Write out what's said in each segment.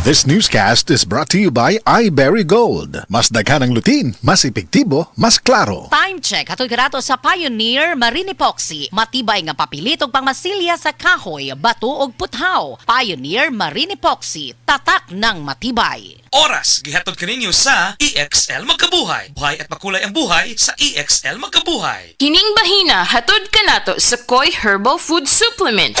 This newscast is brought to you by iBerry Gold. Mas daghan ang lutin, mas epektibo, mas klaro. Time check hatoy karato sa Pioneer Marine Epoxy. Matibay nga papilit og pangmasilya sa kahoy, bato ug puthaw. Pioneer Marine Epoxy, tatak ng matibay. Oras gihatod kaninyo sa EXL Magkabuhay. Buhay at makulay ang buhay sa EXL Magkabuhay. Kining bahina hatod kanato sa Koi Herbal Food Supplement.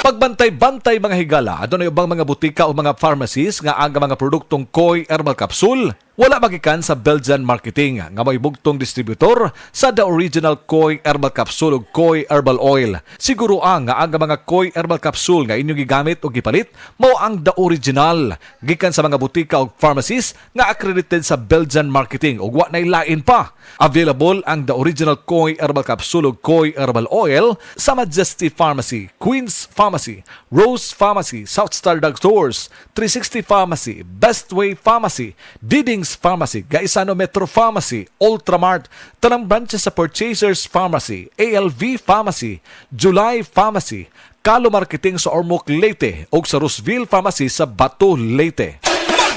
Pagbantay-bantay mga higala, adunay ubang mga butika o mga pharmacies nga ang mga produktong Koi Herbal Capsule wala magikan sa Belgian Marketing nga may bugtong distributor sa the original Koi Herbal Capsule o Koi Herbal Oil. Siguro nga ang mga Koi Herbal Capsule nga inyong gigamit o gipalit mao ang the original gikan sa mga butika o pharmacies nga accredited sa Belgian Marketing ug wa nay lain pa. Available ang the original Koi Herbal Capsule o Koi Herbal Oil sa Majesty Pharmacy, Queen's Pharmacy, Rose Pharmacy, South Star Drug Stores, 360 Pharmacy, Bestway Pharmacy, Diding's Pharmacy, Gaisano Metro Pharmacy, Ultramart, tanang branches sa Purchasers Pharmacy, ALV Pharmacy, July Pharmacy, Kalo Marketing sa Ormoc Leyte ug sa Roseville Pharmacy sa Bato Leyte.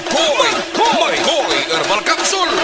Koi Herbal Capsule.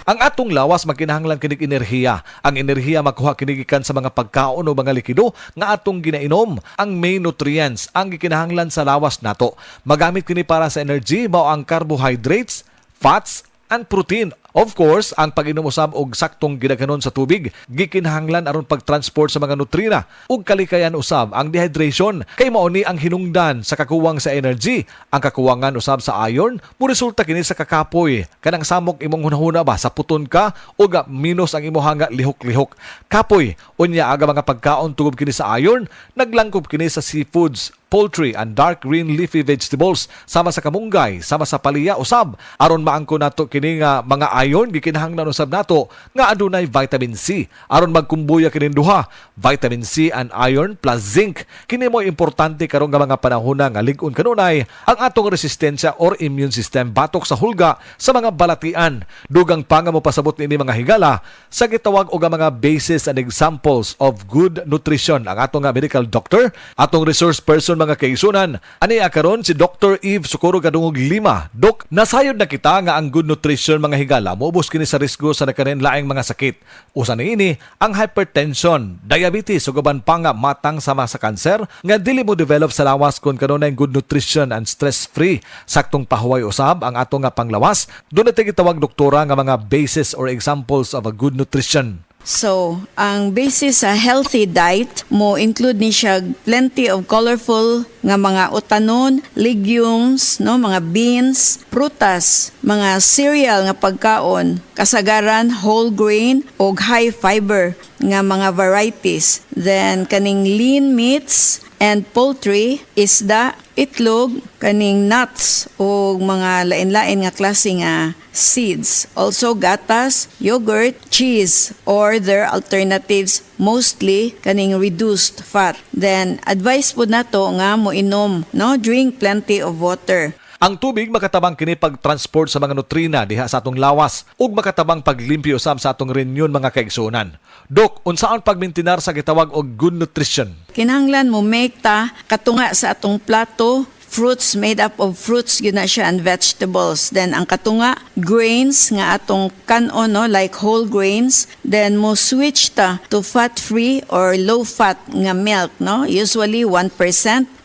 Ang atong lawas magkinahanglan kinig enerhiya. Ang enerhiya makuha kinigikan sa mga pagkaon o mga likido nga atong ginainom. Ang main nutrients ang gikinahanglan sa lawas nato. Magamit kini para sa energy mao ang carbohydrates, fats, and protein. Of course, ang pag-inom usab og saktong gidaghanon sa tubig gikinahanglan aron pag-transport sa mga nutrina ug kalikayan usab ang dehydration kay mao ni ang hinungdan sa kakuwang sa energy. Ang kakuwangan usab sa iron mo resulta kini sa kakapoy kanang samok imong hunahuna ba sa puton ka ug minus ang imong nga lihok-lihok. Kapoy unya aga mga pagkaon tungod kini sa iron, naglangkob kini sa seafoods, poultry and dark green leafy vegetables sama sa kamunggay, sama sa palaya usab aron maangko nato kini nga mga iron gikinahanglan usab nato nga adunay vitamin C aron magkumbuya kini duha, vitamin C and iron plus zinc. Kini mo importante karon nga mga panahon nga lig-on kanunay ang atong resistensya or immune system batok sa hulga sa mga balatian. Dugang pa nga mo pasabot ini mga higala sa gitawag og mga basis and examples of good nutrition ang atong nga medical doctor, atong resource person mga kaisunan. Ani karon si Dr. Eve Socorro Gadungog Lima. Dok, nasayod na kita nga ang good nutrition mga higala moubos kini sa risgo sa nakarenlaing mga sakit. Usa na ini ang hypertension, diabetes ug uban pa nga matang sama sa kanser nga dili mo develop sa lawas kun kanunay good nutrition and stress-free. Saktong pahuway usab ang ato nga panglawas. Dunay gitawag doktora nga mga basis or examples of a good nutrition. So, ang basis sa healthy diet mo include ni siya plenty of colorful nga mga utanon, legumes, no, mga beans, prutas, mga cereal nga pagkaon, kasagaran whole grain o high fiber nga mga varieties. Then kaning lean meats and poultry, isda, itlog, kaning nuts o mga lain-lain nga klase nga seeds. Also gatas, yogurt, cheese or their alternatives, mostly kaning reduced fat. Then advice po nato nga mo inom, no, drink plenty of water. Ang tubig makatabang kini pag-transport sa mga nutrina diha sa atong lawas ug makatabang paglimpyo usab sa atong renyon mga kaigsunan. Dok, unsaon pagmintinar sa gitawag og good nutrition? Kinahanglan mo make ta katunga sa atong plato, fruits made up of fruits yun na siya and vegetables. Then ang katunga grains nga atong kanon, no, like whole grains. Then mo switch ta to fat-free or low-fat nga milk, no, usually 1%.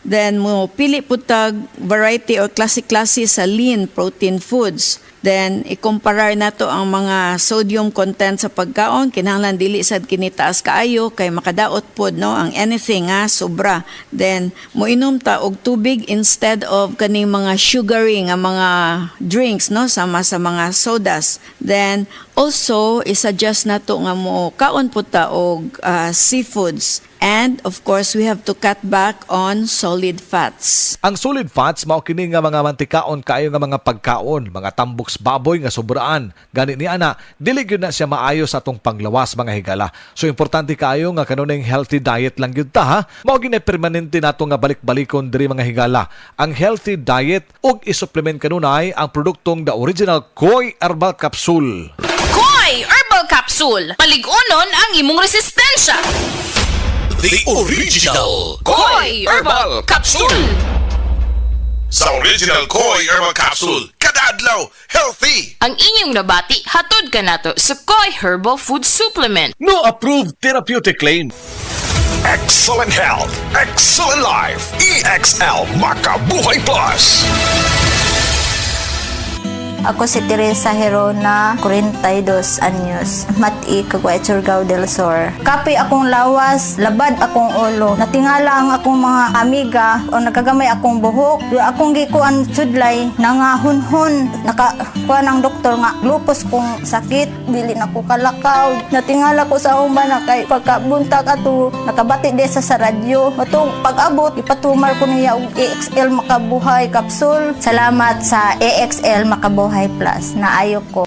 Then mo pili po tag variety or klase-klase sa lean protein foods. Then ikumparar nato ang mga sodium content sa pagkaon, kinahanglan dili sad kini taas kaayo kay makadaot pod, no, ang anything nga sobra. Then mo inom ta og tubig instead of kaning mga sugary nga mga drinks, no, sama sa mga sodas. Then also i-suggest nato nga mo kaon po ta og seafoods. And of course, we have to cut back on solid fats. Ang solid fats mao kini nga mga mantikaon kaayo nga mga pagkaon, mga tamboks baboy nga sobraan. Gani ni ana, dili gyud na siya maayo sa atong panglawas mga higala. So importante kaayo nga kanunay healthy diet lang gyud ta ha. Mao gini permanente nato nga balik-balikon diri mga higala. Ang healthy diet ug i-supplement kanunay ang produktong the original Koi Herbal Capsule. Koi Herbal Capsule. Paligunon ang imong resistensya. The original Koi Herbal Capsule. sa original Koi Herbal Capsule. Kada adlaw, healthy! Ang inyong nabati, hatod ka nato sa Koi Herbal Food Supplement. No approved therapeutic claim. Excellent health, excellent life. EXL Makabuhay Plus. Ako si Teresa Herona, 42 anyos, mati Kagway, Surigao del Sur. Kapi akong lawas, labad akong ulo. Natingala ang akong mga amiga o nagagamay akong buhok. Yung akong gikuan sudlay, nangahunhon. Nakakuha ng doktor nga, lupus kong sakit, dili na ko kalakaw. Natingala ko sa umba na kay pagkabuntag ato, nakabati desa sa radyo. Matong pag-abot, ipatumar ko niya og EXL Makabuhay Capsule. Salamat sa EXL Makabuhay Plus na ayo ko.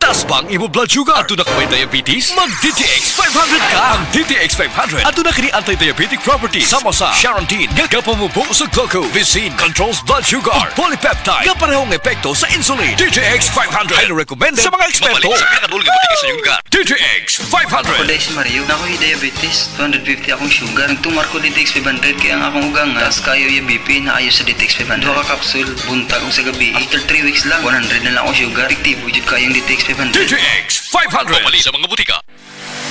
Taas ba ang imo blood sugar? Ato na ka may diabetes? Mag-DTX 500 ka! Ang DTX 500 ato na kini anti-diabetic properties sama sa Charantine, gagapamubo sa gluco, Vicin, controls blood sugar, ug polypeptide, nga parehong epekto sa insulin. DTX 500 ay recommended sa mga eksperto. Mabalik sa pinakadulog ang sa iyong gut. DTX 500. Ako si Mario, nako'y diabetes, 250 akong sugar. Nagtumar ko DTX 500 kaya ang akong ugang tas kayo yung BP na ayos sa DTX 500. Duha ka kapsul, buntag ko sa gabi. After 3 weeks lang, 100 na lang akong sugar. Efektibo jud kayong DTX 500. DTX 500. Pamali sa mga butika.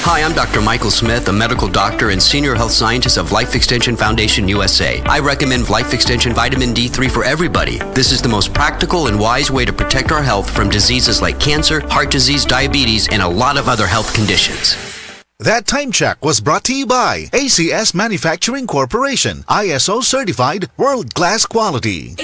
Hi, I'm Dr. Michael Smith, a medical doctor and senior health scientist of Life Extension Foundation USA. I recommend Life Extension Vitamin D3 for everybody. This is the most practical and wise way to protect our health from diseases like cancer, heart disease, diabetes, and a lot of other health conditions. That time check was brought to you by ACS Manufacturing Corporation, ISO certified, world-class quality.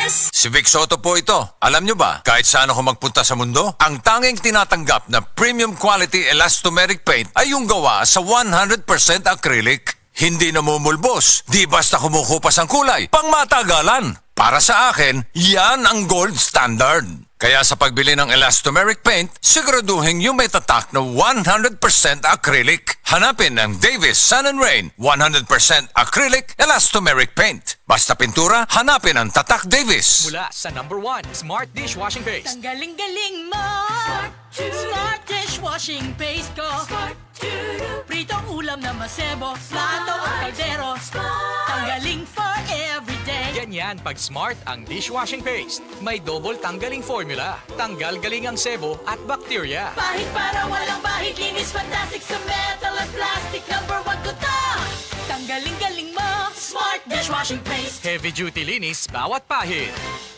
Si Vic Soto po ito. Alam nyo ba, kahit saan ako magpunta sa mundo, ang tanging tinatanggap na premium quality elastomeric paint ay yung gawa sa 100% acrylic. Hindi namumulbos, di basta kumukupas ang kulay, pangmatagalan. Para sa akin, yan ang gold standard. Kaya sa pagbili ng elastomeric paint, siguraduhin yung may tatak na 100% acrylic. Hanapin ang Davis Sun and Rain 100% acrylic elastomeric paint. Basta pintura, hanapin ang tatak Davis. Mula sa number 1, Smart Dishwashing Paste. Tanggaling-galing mo, Smart Dishwashing Paste ko. Pritong ulam na masebo, plato o kaldero, tanggaling for everyday. Ganyan pag Smart ang dishwashing paste. May double tanggaling formula. Tanggal galing ang sebo at bakterya. Bahid para walang bahid, linis fantastic sa metal at plastic. Number 1 ko to. Tanggaling-galing mo, Smart Dishwashing Paste. Heavy duty linis bawat pahid.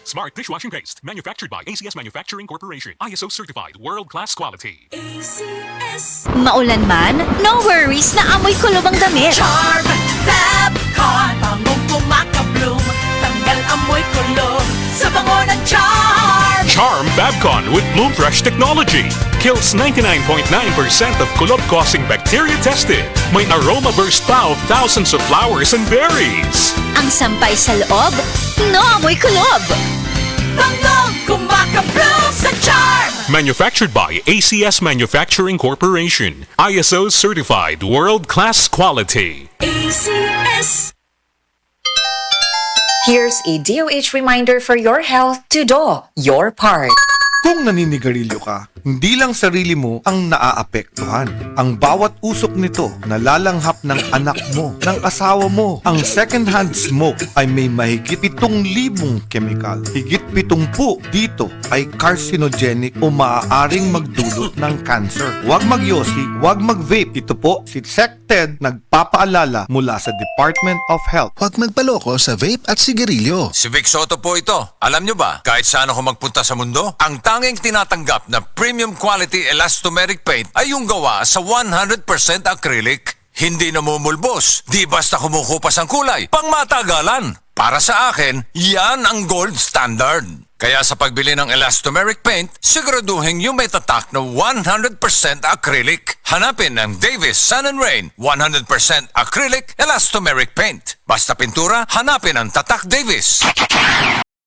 Smart Dishwashing Paste, manufactured by ACS Manufacturing Corporation. ISO certified, world-class quality. ACS. Maulan man, no worries na amoy kulob ang damit. Charm Fabcon, bangong kumakabloom, tanggal amoy kulob sa bango ng Charm. Charm Fabcon with Bloom Fresh technology. Kills 99.9% of kulob-causing bacteria tested. May aroma burst pa of thousands of flowers and berries. Ang sampay sa loob, no amoy kulob. Bangong kumakabloom sa Charm. Manufactured by ACS Manufacturing Corporation. ISO certified, world-class quality. ACS. Here's a DOH reminder for your health to do your part. Kung naninigarilyo ka, hindi lang sarili mo ang naaapektuhan. Ang bawat usok nito nalalanghap ng anak mo, ng asawa mo. Ang second-hand smoke ay may mahigit 7,000 chemical. Higit 70 dito ay carcinogenic o maaaring magdulot ng cancer. Huwag magyosi, huwag mag-vape. Ito po si SecTed nagpapaalala mula sa Department of Health. Huwag magpaloko sa vape at sigarilyo. Si Vic Soto po ito. Alam nyo ba, kahit saan ako magpunta sa mundo, ang tanging tinatanggap na premium quality elastomeric paint ay yung gawa sa 100% acrylic. Hindi namumulbos, di basta kumukupas ang kulay, pangmatagalan. Para sa akin, yan ang gold standard. Kaya sa pagbili ng elastomeric paint, siguraduhin yung may tatak na 100% acrylic. Hanapin ang Davis Sun and Rain 100% acrylic elastomeric paint. Basta pintura, hanapin ang tatak Davis.